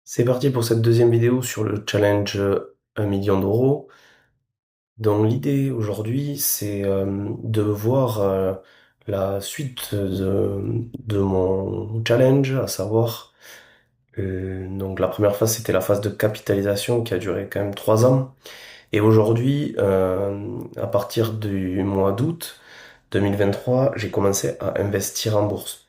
C'est parti pour cette deuxième vidéo sur le challenge 1 million d'euros. Donc l'idée aujourd'hui, c'est de voir la suite de mon challenge, à savoir, donc la première phase, c'était la phase de capitalisation qui a duré quand même 3 ans. Et aujourd'hui, à partir du mois d'août 2023, j'ai commencé à investir en bourse.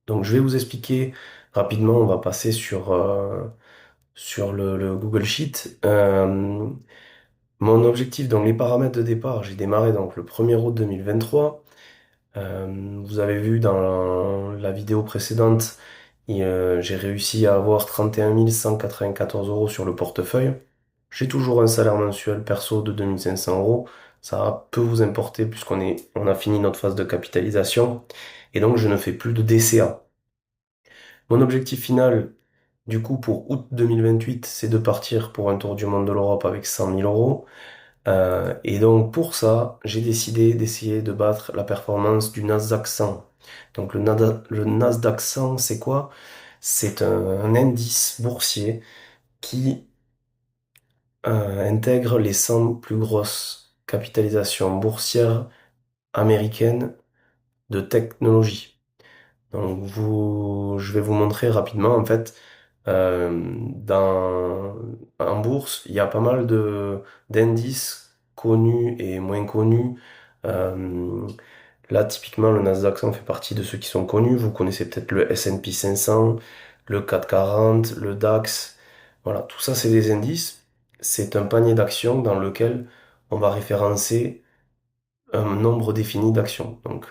Donc je vais vous expliquer rapidement, on va passer sur le Google Sheet. Mon objectif dans les paramètres de départ, j'ai démarré donc le 1er août 2023. Vous avez vu dans la vidéo précédente, j'ai réussi à avoir 31 194 euros sur le portefeuille. J'ai toujours un salaire mensuel perso de 2500 euros. Ça peut vous importer on a fini notre phase de capitalisation et donc je ne fais plus de DCA. Mon objectif final, du coup, pour août 2028, c'est de partir pour un tour du monde de l'Europe avec 100 000 euros. Et donc, pour ça, j'ai décidé d'essayer de battre la performance du Nasdaq 100. Donc, le Nasdaq 100, c'est quoi? C'est un indice boursier qui intègre les 100 plus grosses capitalisations boursières américaines de technologie. Donc je vais vous montrer rapidement. En fait, en bourse, il y a pas mal de d'indices connus et moins connus. Euh, Là, typiquement, le Nasdaq 100 fait partie de ceux qui sont connus. Vous connaissez peut-être le S&P 500, le CAC 40, le DAX. Voilà, tout ça, c'est des indices. C'est un panier d'actions dans lequel on va référencer un nombre défini d'actions. Donc,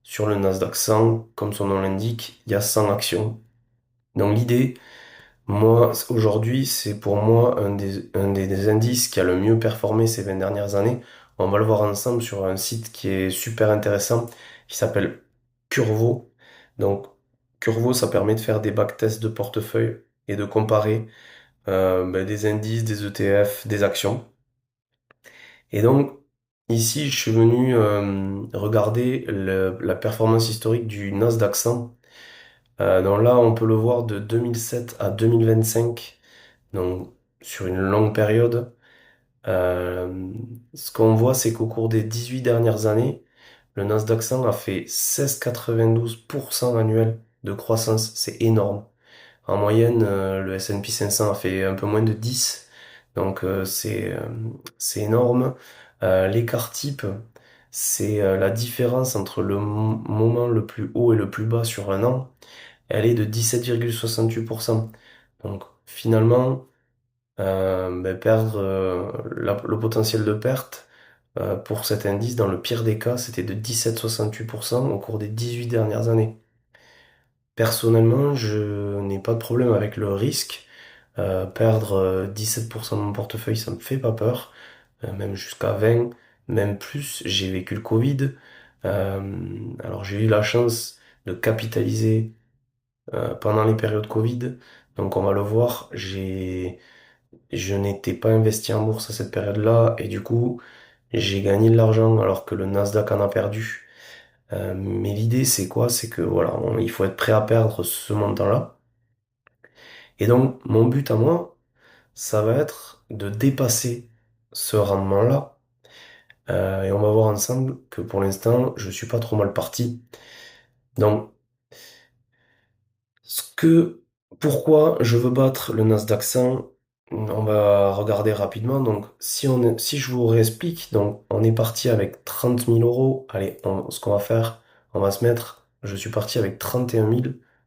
sur le Nasdaq 100, comme son nom l'indique, il y a 100 actions. Donc, l'idée, moi, aujourd'hui, c'est pour moi des indices qui a le mieux performé ces 20 dernières années. On va le voir ensemble sur un site qui est super intéressant, qui s'appelle Curvo. Donc, Curvo, ça permet de faire des backtests de portefeuille et de comparer des indices, des ETF, des actions. Et donc, ici, je suis venu regarder la performance historique du Nasdaq 100. Donc là, on peut le voir de 2007 à 2025, donc sur une longue période. Euh, Ce qu'on voit, c'est qu'au cours des 18 dernières années, le Nasdaq 100 a fait 16,92% annuel de croissance. C'est énorme. En moyenne, le S&P 500 a fait un peu moins de 10, donc c'est énorme. L'écart type, c'est la différence entre le moment le plus haut et le plus bas sur un an. Elle est de 17,68%. Donc finalement, perdre le potentiel de perte pour cet indice, dans le pire des cas, c'était de 17,68% au cours des 18 dernières années. Personnellement, je n'ai pas de problème avec le risque. Perdre 17% de mon portefeuille, ça me fait pas peur. Même jusqu'à 20, même plus. J'ai vécu le Covid. Alors j'ai eu la chance de capitaliser pendant les périodes Covid. Donc on va le voir, je n'étais pas investi en bourse à cette période-là et du coup j'ai gagné de l'argent alors que le Nasdaq en a perdu. Mais l'idée, c'est quoi? C'est que voilà, il faut être prêt à perdre ce montant-là. Et donc, mon but à moi, ça va être de dépasser ce rendement-là. Et on va voir ensemble que pour l'instant, je suis pas trop mal parti. Donc, ce que, pourquoi je veux battre le Nasdaq 100, on va regarder rapidement. Donc, si je vous réexplique, donc, on est parti avec 30 000 euros. Allez, ce qu'on va faire, on va se mettre, je suis parti avec 31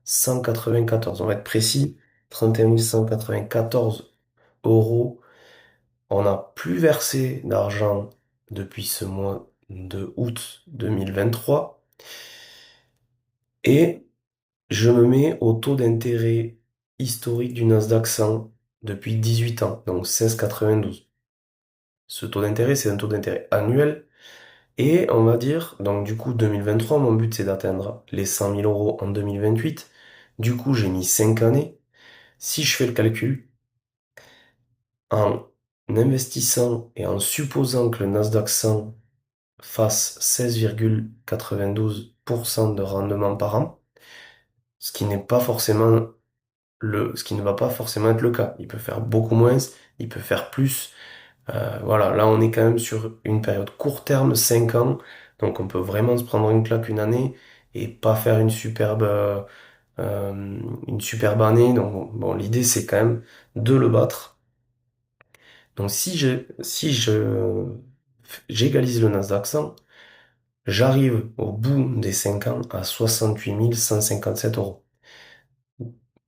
194. On va être précis, 31 194 euros. On n'a plus versé d'argent depuis ce mois de août 2023. Et je me mets au taux d'intérêt historique du Nasdaq 100 depuis 18 ans, donc 16,92. Ce taux d'intérêt, c'est un taux d'intérêt annuel. Et on va dire, donc du coup, 2023, mon but c'est d'atteindre les 100 000 euros en 2028. Du coup, j'ai mis 5 années. Si je fais le calcul, en investissant et en supposant que le Nasdaq 100 fasse 16,92% de rendement par an, ce qui n'est pas forcément ce qui ne va pas forcément être le cas. Il peut faire beaucoup moins, il peut faire plus. Voilà, là on est quand même sur une période court terme, 5 ans, donc on peut vraiment se prendre une claque une année et pas faire une superbe année. Donc bon, l'idée c'est quand même de le battre. Donc j'égalise le Nasdaq 100, j'arrive au bout des 5 ans à 68 157 euros.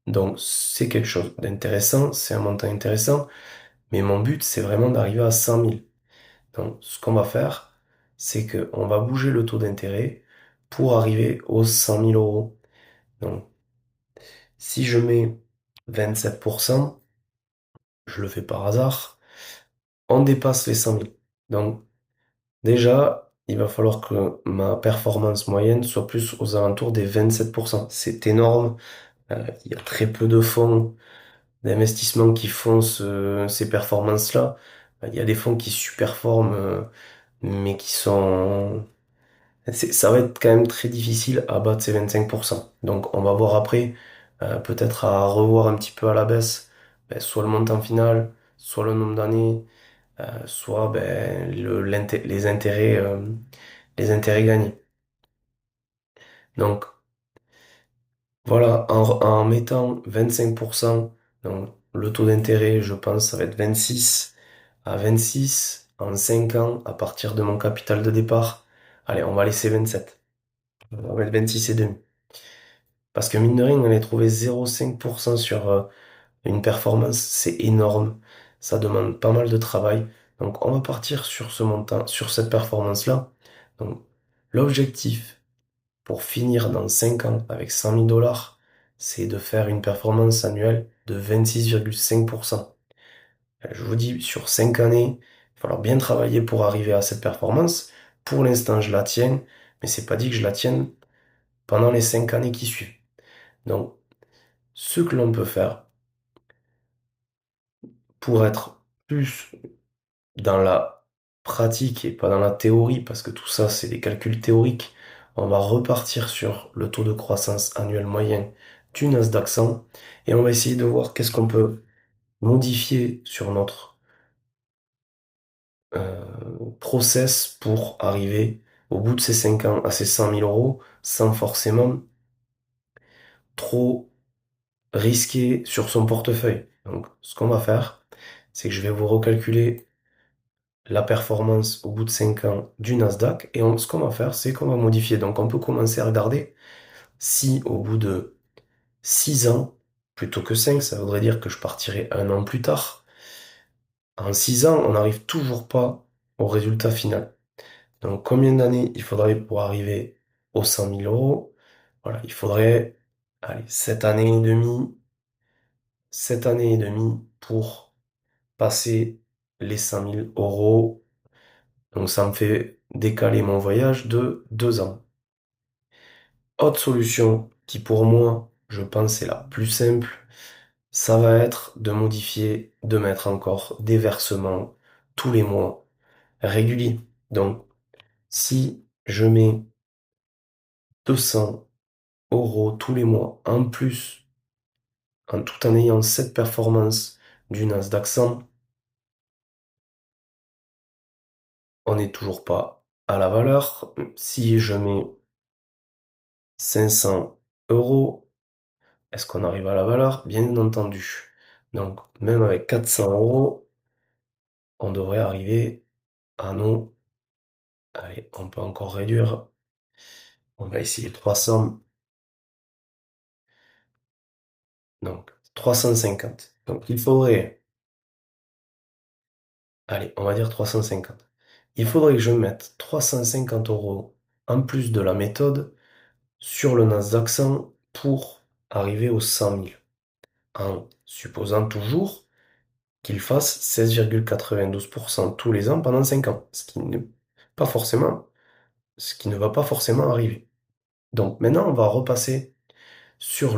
Donc c'est quelque chose d'intéressant, c'est un montant intéressant, mais mon but c'est vraiment d'arriver à 100 000. Donc, ce qu'on va faire, c'est qu'on va bouger le taux d'intérêt pour arriver aux 100 000 euros. Donc, si je mets 27%, je le fais par hasard, on dépasse les 100 000. Donc, déjà, il va falloir que ma performance moyenne soit plus aux alentours des 27%. C'est énorme. Il y a très peu de fonds d'investissement qui font ces performances-là. Il y a des fonds qui surperforment, mais qui sont ça va être quand même très difficile à battre ces 25%. Donc on va voir après, peut-être à revoir un petit peu à la baisse, soit le montant final, soit le nombre d'années, soit les intérêts gagnés. Donc voilà, en mettant 25%, donc le taux d'intérêt, je pense, ça va être 26 à 26 en 5 ans à partir de mon capital de départ. Allez, on va laisser 27. On va mettre 26 et demi. Parce que mine de rien, aller trouver 0,5% sur une performance, c'est énorme. Ça demande pas mal de travail. Donc on va partir sur ce montant, sur cette performance-là. Donc l'objectif pour finir dans 5 ans avec 100 000 $, c'est de faire une performance annuelle de 26,5%. Je vous dis, sur 5 années, il va falloir bien travailler pour arriver à cette performance. Pour l'instant, je la tiens, mais c'est pas dit que je la tienne pendant les 5 années qui suivent. Donc, ce que l'on peut faire pour être plus dans la pratique et pas dans la théorie, parce que tout ça, c'est des calculs théoriques, on va repartir sur le taux de croissance annuel moyen du Nasdaq 100 et on va essayer de voir qu'est-ce qu'on peut modifier sur notre euh, process pour arriver au bout de ces 5 ans à ces 100 000 € sans forcément trop risquer sur son portefeuille. Donc, ce qu'on va faire, c'est que je vais vous recalculer la performance au bout de 5 ans du Nasdaq. Et ce qu'on va faire, c'est qu'on va modifier. Donc on peut commencer à regarder si au bout de 6 ans, plutôt que 5, ça voudrait dire que je partirai un an plus tard. En 6 ans, on n'arrive toujours pas au résultat final. Donc combien d'années il faudrait pour arriver aux 100 000 €? Voilà, il faudrait, allez, 7 années et demie, 7 années et demie pour passer les 100 000 €. Donc ça me fait décaler mon voyage de 2 ans. Autre solution qui pour moi, je pense, est la plus simple, ça va être de modifier, de mettre encore des versements tous les mois réguliers. Donc si je mets 200 € tous les mois en plus, tout en ayant cette performance du Nasdaq 100, on n'est toujours pas à la valeur. Si je mets 500 €, est-ce qu'on arrive à la valeur? Bien entendu. Donc, même avec 400 €, on devrait arriver à nos... Allez, on peut encore réduire. On va essayer 300. Donc, 350. Donc, il faudrait... Allez, on va dire 350. Il faudrait que je mette 350 € en plus de la méthode sur le Nasdaq 100 pour arriver aux 100 000. En supposant toujours qu'il fasse 16,92% tous les ans pendant 5 ans, pas forcément, ce qui ne va pas forcément arriver. Donc maintenant, on va repasser sur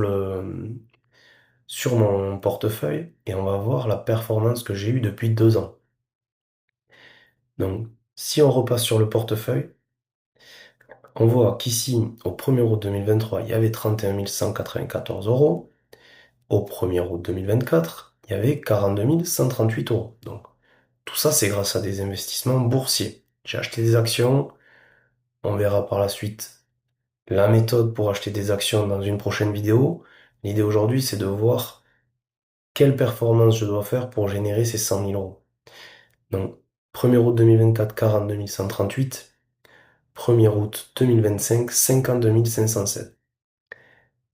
sur mon portefeuille et on va voir la performance que j'ai eue depuis 2 ans. Donc, si on repasse sur le portefeuille, on voit qu'ici, au 1er août 2023, il y avait 31 194 €. Au 1er août 2024, il y avait 42 138 euros. Donc, tout ça, c'est grâce à des investissements boursiers. J'ai acheté des actions, on verra par la suite la méthode pour acheter des actions dans une prochaine vidéo. L'idée aujourd'hui, c'est de voir quelle performance je dois faire pour générer ces 100 000 euros. Donc, 1er août 2024, 42 138. 1er août 2025, 52 507.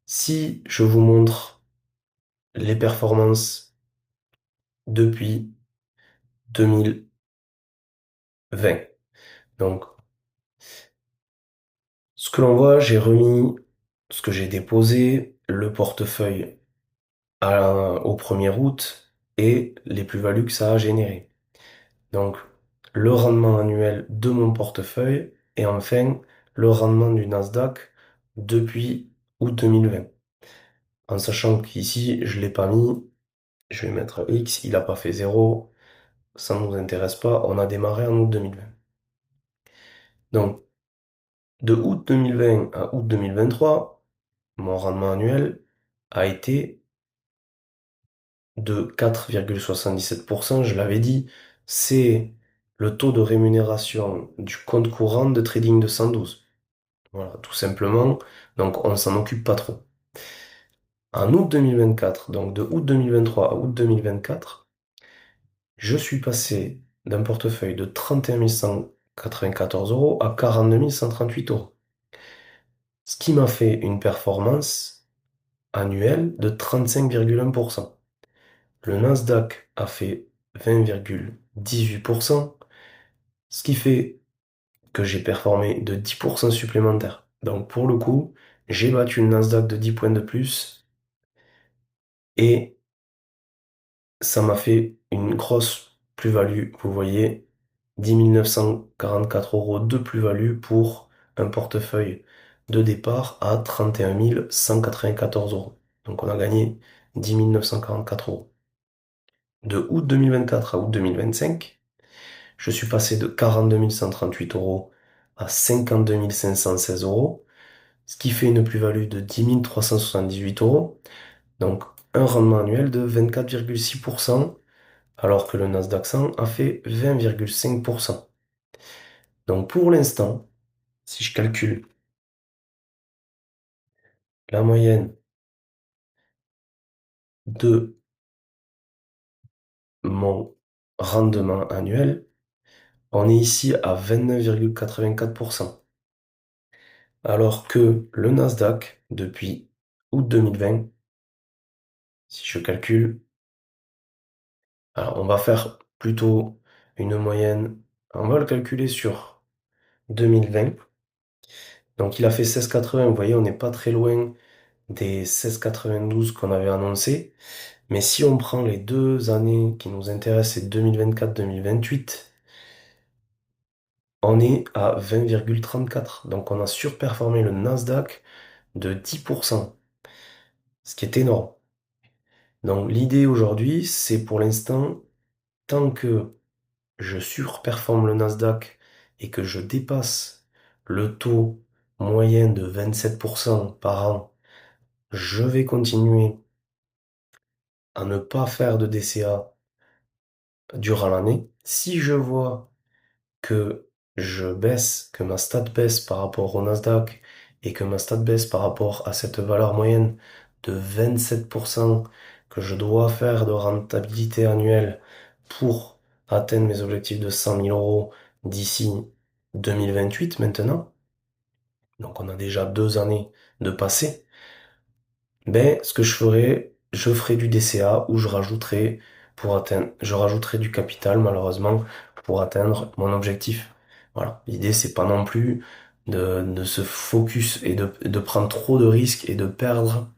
Si je vous montre les performances depuis 2020, donc ce que l'on voit, j'ai remis ce que j'ai déposé, le portefeuille au 1er août et les plus-values que ça a généré. Donc, le rendement annuel de mon portefeuille et enfin le rendement du Nasdaq depuis août 2020. En sachant qu'ici, je l'ai pas mis, je vais mettre X, il n'a pas fait 0, ça ne nous intéresse pas, on a démarré en août 2020. Donc, de août 2020 à août 2023, mon rendement annuel a été de 4,77%, je l'avais dit, c'est le taux de rémunération du compte courant de trading de 112. Voilà, tout simplement, donc on s'en occupe pas trop. En août 2024, donc de août 2023 à août 2024, je suis passé d'un portefeuille de 31 194 euros à 42 138 euros. Ce qui m'a fait une performance annuelle de 35,1%. Le Nasdaq a fait 20,18%, ce qui fait que j'ai performé de 10% supplémentaires. Donc pour le coup, j'ai battu le Nasdaq de 10 points de plus et ça m'a fait une grosse plus-value. Vous voyez, 10 944 euros de plus-value pour un portefeuille de départ à 31 194 euros. Donc on a gagné 10 944 euros. De août 2024 à août 2025, je suis passé de 42 138 euros à 52 516 euros, ce qui fait une plus-value de 10 378 euros. Donc un rendement annuel de 24,6%, alors que le Nasdaq 100 a fait 20,5%. Donc pour l'instant, si je calcule la moyenne de mon rendement annuel, on est ici à 29,84%. Alors que le Nasdaq, depuis août 2020, si je calcule, alors on va faire plutôt une moyenne, on va le calculer sur 2020. Donc il a fait 16,80, vous voyez, on n'est pas très loin des 16,92 qu'on avait annoncé. Mais si on prend les 2 années qui nous intéressent, c'est 2024-2028, on est à 20,34. Donc on a surperformé le Nasdaq de 10%, ce qui est énorme. Donc l'idée aujourd'hui, c'est pour l'instant, tant que je surperforme le Nasdaq et que je dépasse le taux moyen de 27% par an, je vais continuer à ne pas faire de DCA durant l'année. Si je vois que je baisse, que ma stat baisse par rapport au Nasdaq et que ma stat baisse par rapport à cette valeur moyenne de 27% que je dois faire de rentabilité annuelle pour atteindre mes objectifs de 100 000 euros d'ici 2028 maintenant. Donc on a déjà 2 années de passé. Ben, ce que je ferai du DCA où je rajouterai du capital malheureusement pour atteindre mon objectif. Voilà. L'idée, c'est pas non plus de se focus et de prendre trop de risques et de perdre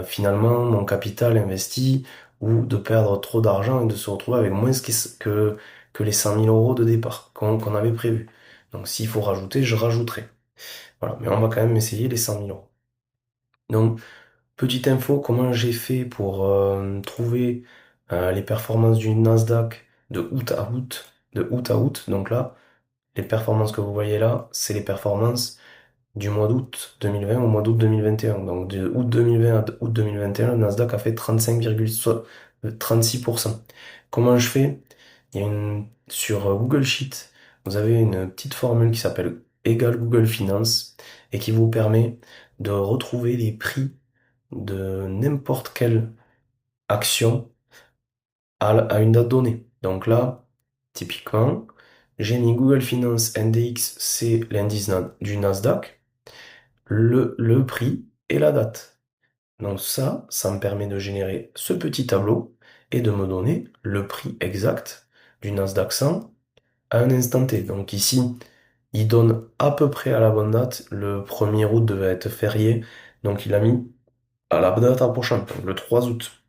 finalement mon capital investi ou de perdre trop d'argent et de se retrouver avec moins que les 100 000 euros de départ qu'on avait prévu. Donc s'il faut rajouter, je rajouterai. Voilà. Mais on va quand même essayer les 100 000 euros. Donc, petite info, comment j'ai fait pour trouver les performances du Nasdaq de août à août. Donc là, les performances que vous voyez là, c'est les performances du mois d'août 2020 au mois d'août 2021. Donc de août 2020 à août 2021, le Nasdaq a fait 35,36%. Comment je fais? Sur Google Sheet, vous avez une petite formule qui s'appelle égal Google Finance et qui vous permet de retrouver les prix de n'importe quelle action à une date donnée. Donc là, typiquement, j'ai mis Google Finance NDX, c'est l'indice du Nasdaq, le prix et la date. Donc ça me permet de générer ce petit tableau et de me donner le prix exact du Nasdaq 100 à un instant T. Donc ici, il donne à peu près à la bonne date. Le 1er août devait être férié, donc il a mis à la date approchante, donc le 3 août.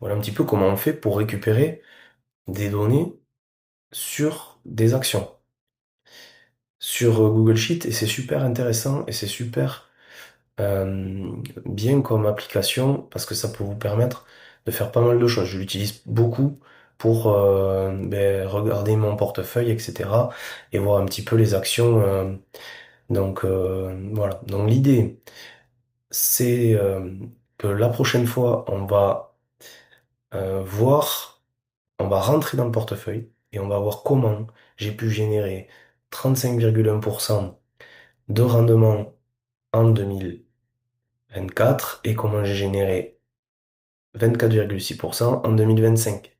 Voilà un petit peu comment on fait pour récupérer des données sur des actions sur Google Sheet et c'est super intéressant et c'est super euh, bien comme application parce que ça peut vous permettre de faire pas mal de choses. Je l'utilise beaucoup pour regarder mon portefeuille, etc. et voir un petit peu les actions. Voilà. Donc l'idée, c'est que la prochaine fois, voir, on va rentrer dans le portefeuille et on va voir comment j'ai pu générer 35,1% de rendement en 2024 et comment j'ai généré 24,6% en 2025.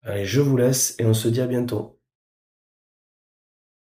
Allez, je vous laisse et on se dit à bientôt.